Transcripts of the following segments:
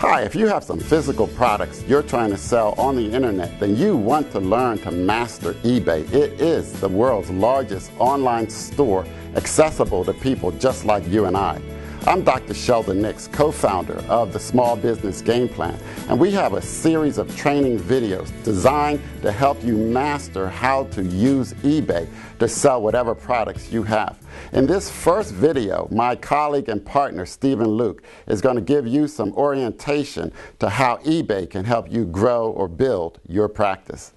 Hi, if you have some physical products you're trying to sell on the internet, then you want to learn to master eBay. It is the world's largest online store accessible to people just like you and I. I'm Dr. Sheldon Nix, co-founder of the Small Business Game Plan, and we have a series of training videos designed to help you master how to use eBay to sell whatever products you have. In this first video, my colleague and partner, Stephen Luke, is going to give you some orientation to how eBay can help you grow or build your practice.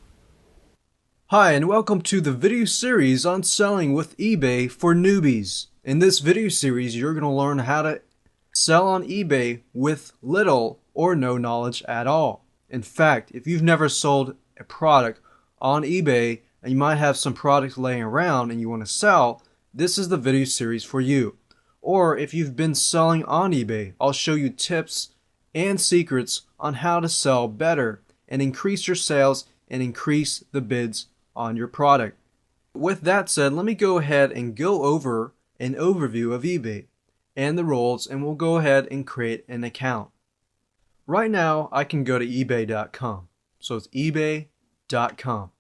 Hi, and welcome to the video series on selling with eBay for newbies. In this video series, you're going to learn how to sell on eBay with little or no knowledge at all. In fact, if you've never sold a product on eBay and you might have some products laying around and you want to sell, this is the video series for you. Or if you've been selling on eBay, I'll show you tips and secrets on how to sell better and increase your sales and increase the bids on your product. With that said, let me go ahead and go over an overview of eBay and the roles, and we'll go ahead and create an account. Right now, I can go to ebay.com. So it's ebay.com.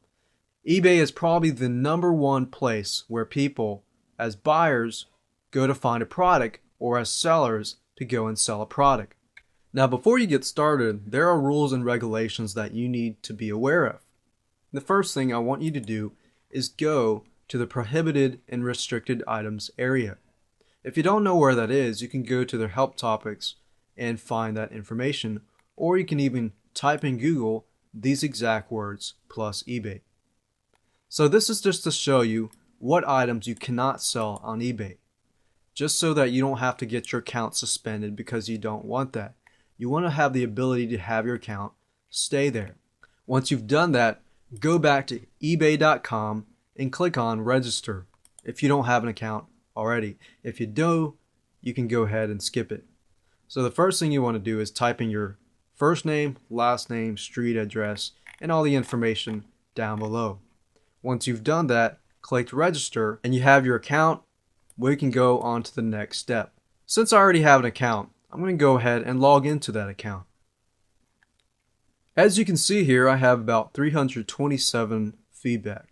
eBay is probably the #1 place where people, as buyers, go to find a product, or as sellers, to go and sell a product. Now, before you get started, there are rules and regulations that you need to be aware of. The first thing I want you to do is go to the prohibited and restricted items area. If you don't know where that is, you can go to their help topics and find that information, or you can even type in Google these exact words plus eBay. So this is just to show you what items you cannot sell on eBay, just so that you don't have to get your account suspended because you don't want that. You want to have the ability to have your account stay there. Once you've done that, go back to ebay.com and click on register if you don't have an account already. If you do, you can go ahead and skip it. So the first thing you want to do is type in your first name, last name, street address, and all the information down below. Once you've done that, click register and you have your account. We can go on to the next step. Since I already have an account, I'm going to go ahead and log into that account. As you can see here, I have about 327 feedback.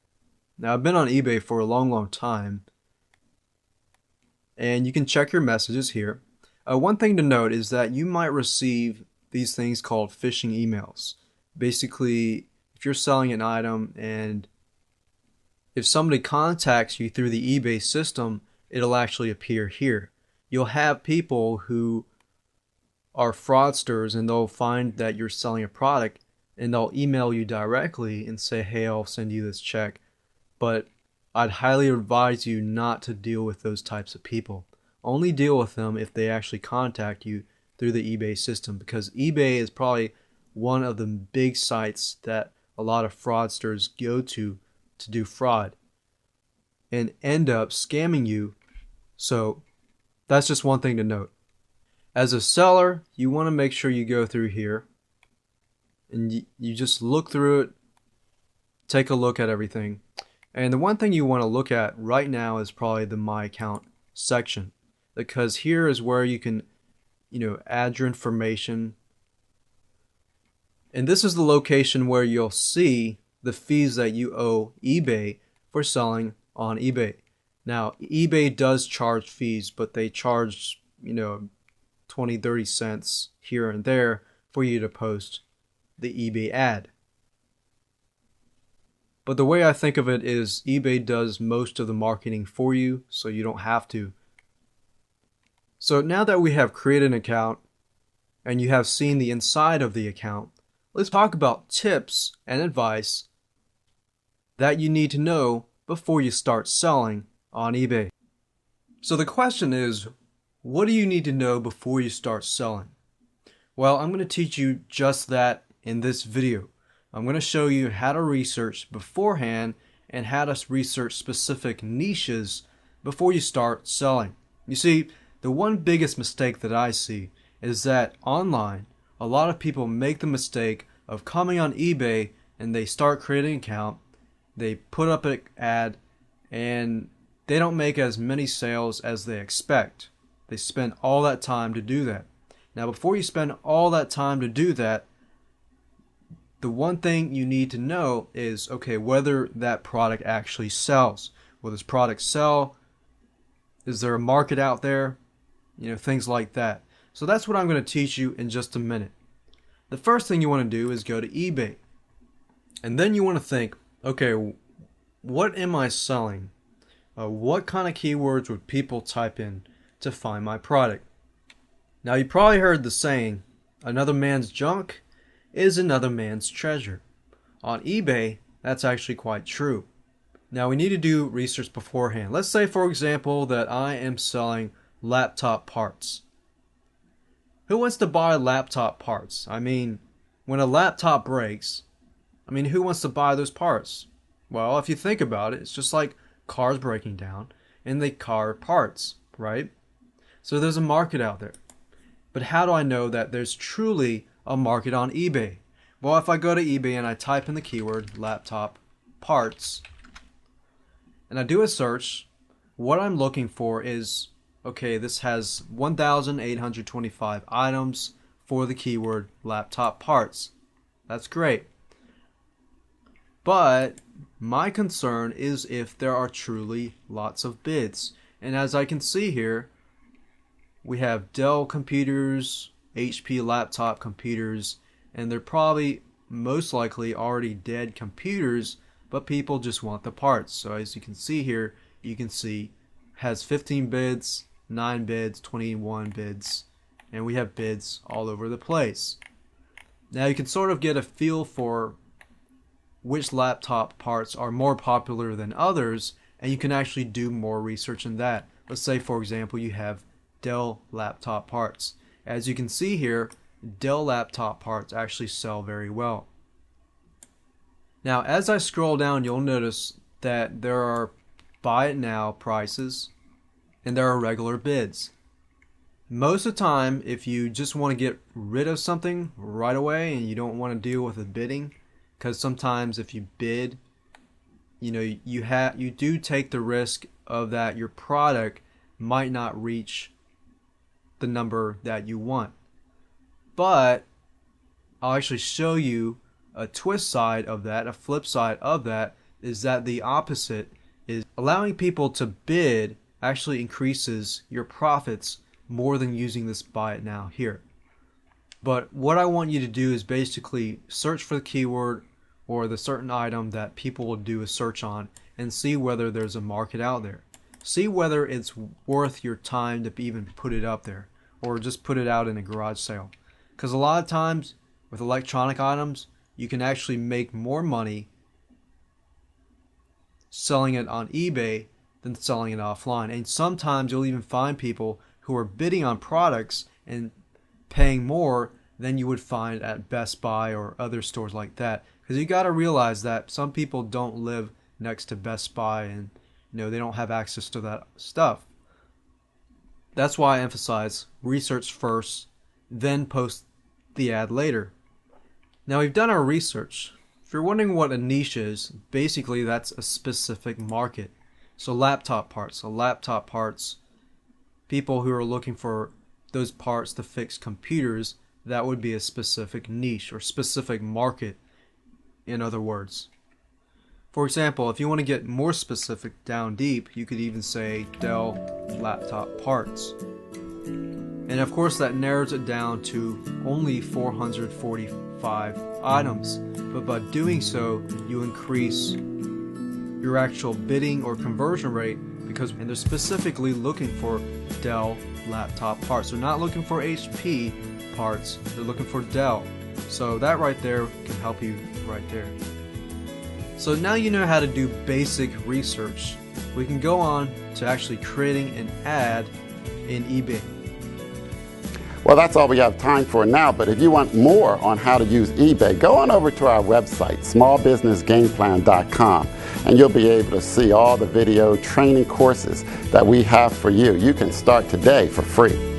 Now, I've been on eBay for a long time, and you can check your messages here. One thing to note is that you might receive these things called phishing emails. Basically, if you're selling an item and if somebody contacts you through the eBay system, it'll actually appear here. You'll have people who are fraudsters, and they'll find that you're selling a product and they'll email you directly and say, hey, I'll send you this check. But I'd highly advise you not to deal with those types of people. Only deal with them if they actually contact you through the eBay system, because eBay is probably one of the big sites that a lot of fraudsters go to do fraud and end up scamming you. So that's just one thing to note. As a seller, you want to make sure you go through here and you just look through it, take a look at everything. And the one thing you want to look at right now is probably the My Account section, because here is where you can, add your information. And this is the location where you'll see the fees that you owe eBay for selling on eBay. Now, eBay does charge fees, but they charge, 20, 30 cents here and there for you to post the eBay ad. But the way I think of it is eBay does most of the marketing for you, so you don't have to. So now that we have created an account and you have seen the inside of the account, let's talk about tips and advice that you need to know before you start selling on eBay. So the question is, what do you need to know before you start selling? Well, I'm going to teach you just that in this video. I'm going to show you how to research beforehand and how to research specific niches before you start selling. You see, the one biggest mistake that I see is that online, a lot of people make the mistake of coming on eBay and they start creating an account, they put up an ad, and they don't make as many sales as they expect. They spend all that time to do that. Now, before you spend all that time to do that, the one thing you need to know is, okay, whether that product actually sells. Will this product sell? Is there a market out there? Things like that. So that's what I'm going to teach you in just a minute. The first thing you want to do is go to eBay. And then you want to think, okay, what am I selling? What kind of keywords would people type in to find my product? Now, you probably heard the saying, another man's junk is another man's treasure. On eBay, that's actually quite true. Now, we need to do research beforehand. Let's say, for example, that I am selling laptop parts. Who wants to buy laptop parts? I mean, when a laptop breaks, who wants to buy those parts? Well, if you think about it, it's just like cars breaking down and they car parts, right? So there's a market out there. But how do I know that there's truly a market on eBay? Well, if I go to eBay and I type in the keyword laptop parts and I do a search, what I'm looking for is, okay, this has 1,825 items for the keyword laptop parts. That's great. But my concern is if there are truly lots of bids. And as I can see here, we have Dell computers, HP laptop computers, and they're probably most likely already dead computers, but people just want the parts. So as you can see here, you can see has 15 bids, 9 bids, 21 bids, and we have bids all over the place. Now you can sort of get a feel for which laptop parts are more popular than others, and you can actually do more research in that. Let's say, for example, you have Dell laptop parts. As you can see here, Dell laptop parts actually sell very well. Now, as I scroll down, you'll notice that there are buy it now prices and there are regular bids. Most of the time, if you just want to get rid of something right away and you don't want to deal with the bidding, because sometimes if you bid, you do take the risk of that your product might not reach the number that you want. But I'll actually show you a twist side of that, a flip side of that, is that the opposite is allowing people to bid actually increases your profits more than using this buy it now here. But what I want you to do is basically search for the keyword or the certain item that people will do a search on and see whether there's a market out there. See whether it's worth your time to even put it up there or just put it out in a garage sale. Because a lot of times with electronic items, you can actually make more money selling it on eBay than selling it offline. And sometimes you'll even find people who are bidding on products and paying more than you would find at Best Buy or other stores like that. Because you got to realize that some people don't live next to Best Buy and they don't have access to that stuff. That's why I emphasize research first, then post the ad later. Now we've done our research. If you're wondering what a niche is, basically that's a specific market. So laptop parts. People who are looking for those parts to fix computers, that would be a specific niche or specific market, in other words. For example, if you want to get more specific down deep, you could even say Dell laptop parts. And of course that narrows it down to only 445 items. But by doing so, you increase your actual bidding or conversion rate and they're specifically looking for Dell laptop parts. They're not looking for HP parts, they're looking for Dell. So that right there can help you right there. So now you know how to do basic research. We can go on to actually creating an ad in eBay. Well, that's all we have time for now, but if you want more on how to use eBay, go on over to our website, smallbusinessgameplan.com, and you'll be able to see all the video training courses that we have for you. You can start today for free.